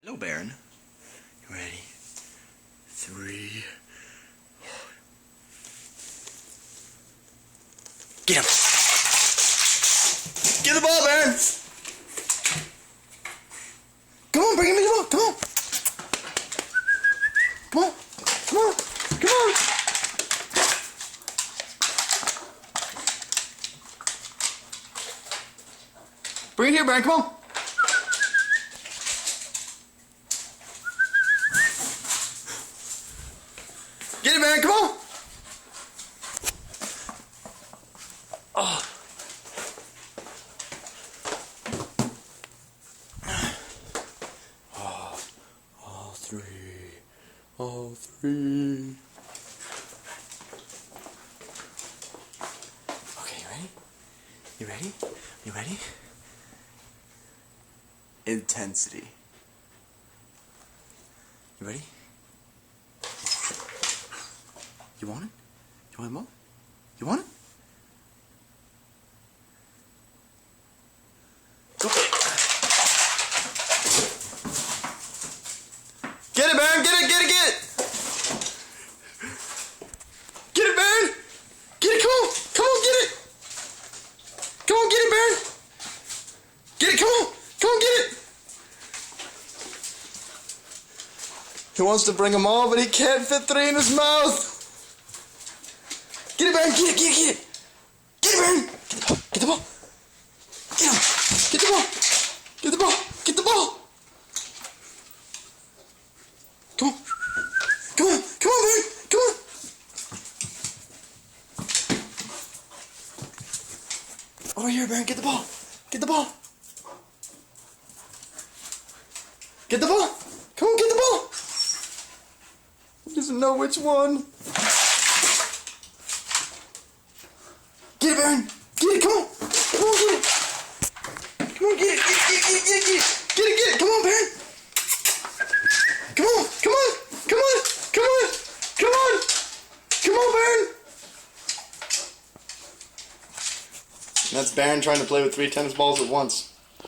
Hello, Baron. You ready? 3. Get him! Get the ball, Baron! Come on, bring me the ball! Come on! Come on! Come on! Come on! Bring it here, Baron, come on! Get it, Baron, come on! Oh. Oh, all three. All three. Okay, you ready? You ready? You ready? Intensity. You ready? You want it? You want more? You want it? Go. Get it, Baron! Get it! Get it! Get it! Get it, Baron! Get it! Come on! Come on! Get it! Come on! Get it, Baron! Get it! Come on! Come on! Get it! He wants to bring them all, but he can't fit 3 in his mouth. Get it, Baron! Get it! Get it! Get it! Get it, Baron! Get the ball! Get him! Get the ball! Get the ball! Get the ball! Come on! Come on! Come on, Baron! Come on! Over here, Baron! Get the ball! Get the ball! Get the ball! Come on, get the ball! He doesn't know which one. Get it, Baron! Get it! Come on! Come on, get it! Come on, get it! Get it! Get it! Get it! Get it! Get it! Come on, Baron! Come on! Come on! Come on! Come on! Come on! Come on, Baron! That's Baron trying to play with 3 tennis balls at once.